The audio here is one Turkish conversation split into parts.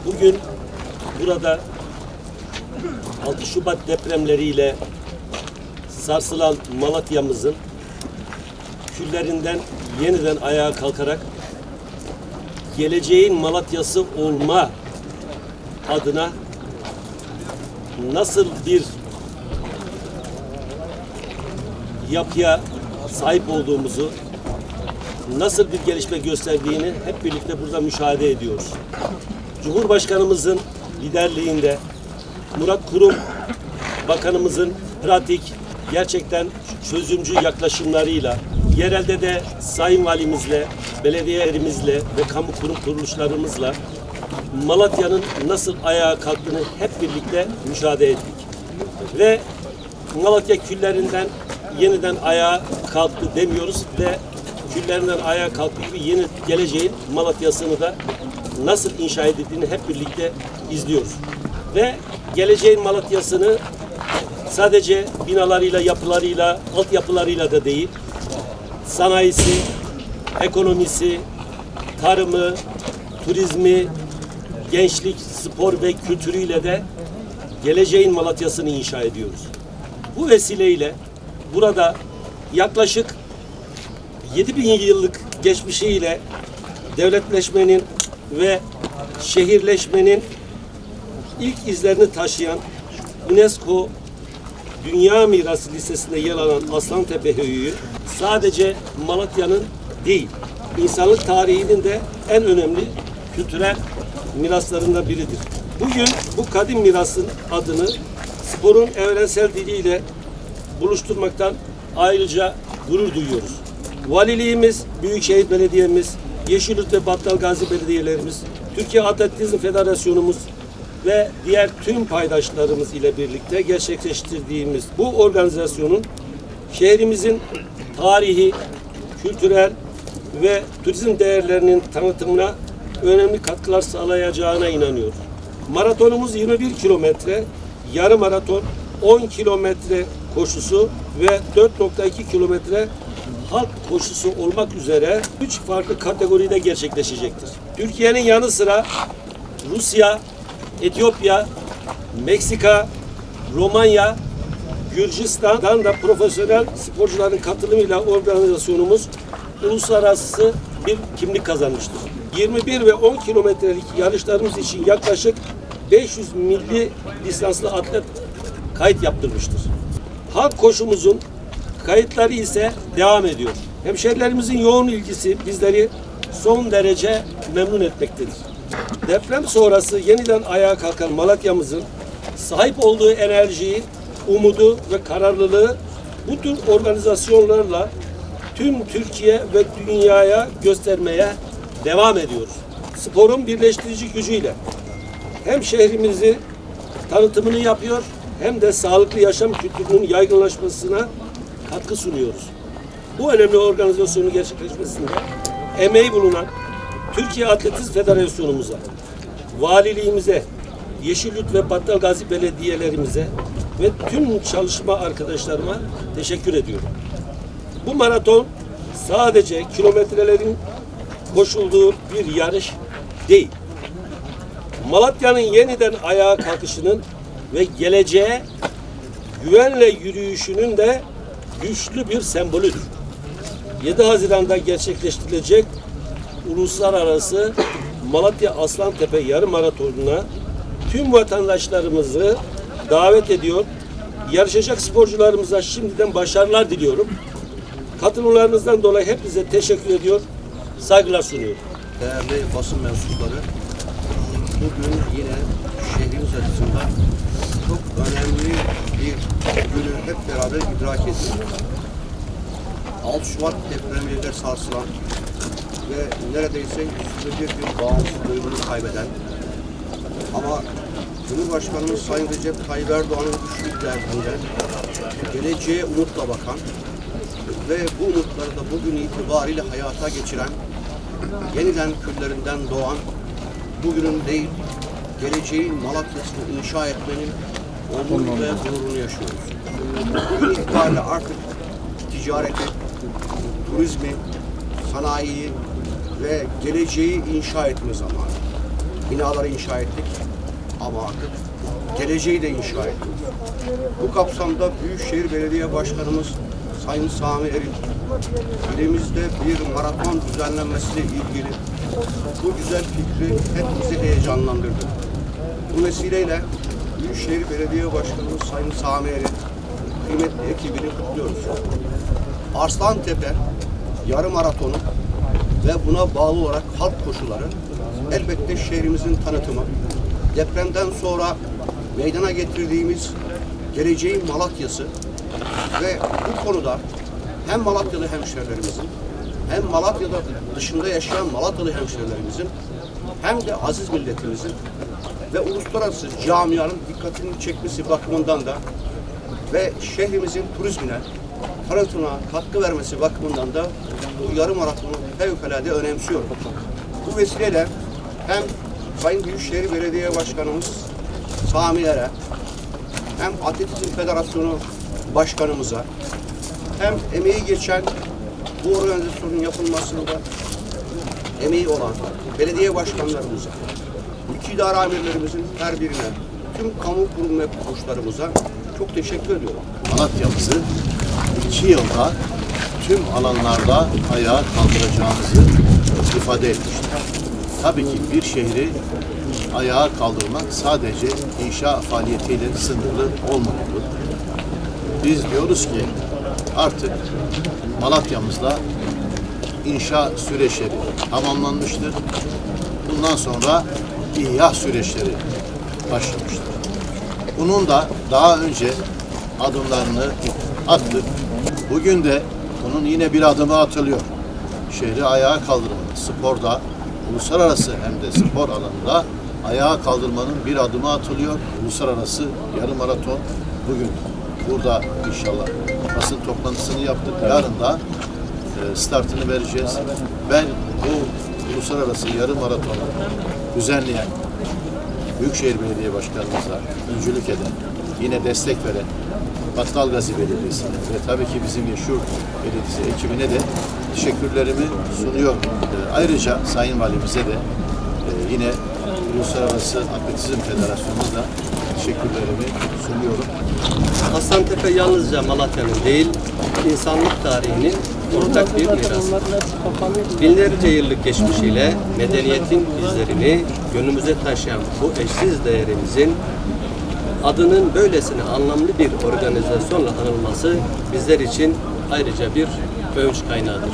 Bugün burada 6 Şubat depremleriyle sarsılan Malatya'mızın küllerinden yeniden ayağa kalkarak geleceğin Malatya'sı olma adına nasıl bir yapıya sahip olduğumuzu, nasıl bir gelişme gösterdiğini hep birlikte burada müşahede ediyoruz. Cumhurbaşkanımızın liderliğinde Murat Kurum Bakanımızın pratik, gerçekten çözümcü yaklaşımlarıyla, yerelde de Sayın Valimizle, belediyelerimizle ve kamu kurum kuruluşlarımızla Malatya'nın nasıl ayağa kalktığını hep birlikte müşahede ettik. Ve Malatya küllerinden yeniden ayağa kalktı demiyoruz ve küllerinden ayağa kalktı gibi yeni geleceğin Malatya'sını da nasıl inşa edildiğini hep birlikte izliyoruz. Ve geleceğin Malatya'sını sadece binalarıyla, yapılarıyla, altyapılarıyla da değil, sanayisi, ekonomisi, tarımı, turizmi, gençlik, spor ve kültürüyle de geleceğin Malatya'sını inşa ediyoruz. Bu vesileyle burada yaklaşık 7.000 yıllık geçmişiyle devletleşmenin ve şehirleşmenin ilk izlerini taşıyan UNESCO Dünya Mirası listesinde yer alan Aslantepe Höyüğü sadece Malatya'nın değil, insanlık tarihinin de en önemli kültürel miraslarından biridir. Bugün bu kadim mirasın adını sporun evrensel diliyle buluşturmaktan ayrıca gurur duyuyoruz. Valiliğimiz, Büyükşehir Belediye'miz, Yeşilyurt ve Battalgazi belediyelerimiz, Türkiye Atletizm Federasyonumuz ve diğer tüm paydaşlarımız ile birlikte gerçekleştirdiğimiz bu organizasyonun şehrimizin tarihi, kültürel ve turizm değerlerinin tanıtımına önemli katkılar sağlayacağına inanıyoruz. Maratonumuz 21 kilometre, yarım maraton, 10 kilometre koşusu ve 4.2 kilometre halk koşusu olmak üzere 3 farklı kategoride gerçekleşecektir. Türkiye'nin yanı sıra Rusya, Etiyopya, Meksika, Romanya, Gürcistan'dan da profesyonel sporcuların katılımıyla organizasyonumuz uluslararası bir kimlik kazanmıştır. 21 ve 10 kilometrelik yarışlarımız için yaklaşık 500 milli lisanslı atlet kayıt yaptırmıştır. Halk koşumuzun kayıtları ise devam ediyor. Hemşehrilerimizin yoğun ilgisi bizleri son derece memnun etmektedir. Deprem sonrası yeniden ayağa kalkan Malatya'mızın sahip olduğu enerjiyi, umudu ve kararlılığı bu tür organizasyonlarla tüm Türkiye ve dünyaya göstermeye devam ediyoruz. Sporun birleştirici gücüyle hem şehrimizi tanıtımını yapıyor hem de sağlıklı yaşam kültürünün yaygınlaşmasına katkı sunuyoruz. Bu önemli organizasyonun gerçekleşmesinde emeği bulunan Türkiye Atletizm Federasyonumuza, valiliğimize, Yeşilyurt ve Battalgazi belediyelerimize ve tüm çalışma arkadaşlarıma teşekkür ediyorum. Bu maraton sadece kilometrelerin koşulduğu bir yarış değil. Malatya'nın yeniden ayağa kalkışının ve geleceğe güvenle yürüyüşünün de güçlü bir sembolüdür. 7 Haziran'da gerçekleştirilecek uluslararası Malatya Aslantepe yarım maratonuna tüm vatandaşlarımızı davet ediyor. Yarışacak sporcularımıza şimdiden başarılar diliyorum. Katılımlarınızdan dolayı hepinize teşekkür ediyor, saygılar sunuyorum. Değerli basın mensupları, bugün yine şehrimiz açısından çok önemli bir günü hep beraber idrak ediyoruz. 6 Şubat depremiyle sarsılan ve neredeyse yüzde bir bağımsız duygunu kaybeden ama Cumhurbaşkanımız Sayın Recep Tayyip Erdoğan'ın güçlü liderliğinde geleceğe umutla bakan ve bu umutları da bugün itibariyle hayata geçiren, yeniden küllerinden doğan, bugünün değil, geleceğin Malatya'sını inşa etmenin onurunu ve gururunu yaşıyoruz. Bugün itibariyle artık ticareti, turizmi, sanayiyi ve geleceği inşa etme zamanı. binaları inşa ettik ama artık geleceği de inşa ettik. Bu kapsamda Büyükşehir Belediye Başkanımız Sayın Sami Eril, ilimizde bir maraton düzenlenmesiyle ilgili bu güzel fikri hepimizi heyecanlandırdı. Bu vesileyle Büyükşehir Belediye Başkanımız Sayın Sami Eril, kıymetli ekibini kutluyoruz. Arslantepe yarım maratonu ve buna bağlı olarak halk koşuları elbette şehrimizin tanıtımı, depremden sonra meydana getirdiğimiz geleceğin Malatya'sı ve bu konuda hem Malatyalı hemşehrilerimizin hem Malatya'da dışında yaşayan Malatyalı hemşehrilerimizin hem de aziz milletimizin ve uluslararası camianın dikkatini çekmesi bakımından da ve şehrimizin turizmine, tanıtımına katkı vermesi bakımından da bu yarım maratonu fevkalade önemsiyorum. Bu vesileyle hem Sayın Büyükşehir Belediye Başkanımız Sami Er'e, hem Atletizm Federasyonu Başkanımıza, hem emeği geçen bu organizasyonun yapılmasında emeği olan belediye başkanlarımıza, mülki idare amirlerimizin her birine, tüm kamu kurum ve kuruluşlarımıza çok teşekkür ediyorum. Malatya'mızı 2 yılda tüm alanlarda ayağa kaldıracağımızı ifade etmiştik. Tabii ki bir şehri ayağa kaldırmak sadece inşa faaliyetiyle sınırlı olmamalı. Biz diyoruz ki artık Malatya'mızda inşa süreçleri tamamlanmıştır. Bundan sonra ihya süreçleri başlamıştır. Bunun da daha önce adımlarını attık. Bugün de bunun yine bir adımı atılıyor. Şehri ayağa kaldırmak, sporda, uluslararası hem de spor alanında ayağa kaldırmanın bir adımı atılıyor. Uluslararası yarım maraton bugün burada inşallah basın toplantısını yaptık. Yarın da startını vereceğiz. Ben bu uluslararası yarım maratonu düzenleyen Büyükşehir Belediye Başkanımıza öncülük eden, yine destek veren Battalgazi Belediyesi'ne ve tabii ki bizim Yeşilyurt Belediyesi ekibine de teşekkürlerimi sunuyorum. Ayrıca Sayın Valimize de yine Uluslararası Atletizm Federasyonu'na da teşekkürlerimi sunuyorum. Arslantepe yalnızca Malatya'nın değil, insanlık tarihinin ortak bir mirası. Binlerce yıllık geçmişiyle medeniyetin izlerini gönlümüze taşıyan bu eşsiz değerimizin adının böylesine anlamlı bir organizasyonla anılması bizler için ayrıca bir övünç kaynağıdır.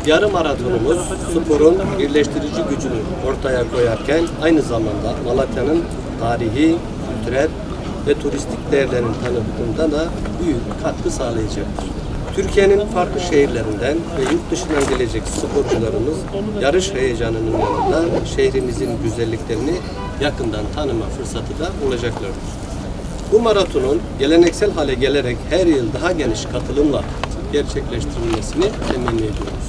Yarım maratonumuz sporun birleştirici gücünü ortaya koyarken aynı zamanda Malatya'nın tarihi, kültürel ve turistik değerlerinin tanıtımında da büyük katkı sağlayacaktır. Türkiye'nin farklı şehirlerinden ve yurt dışından gelecek sporcularımız yarış heyecanının yanında şehrimizin güzelliklerini yakından tanıma fırsatı da olacaklardır. Bu maratonun geleneksel hale gelerek her yıl daha geniş katılımla gerçekleştirilmesini temenni ediyoruz.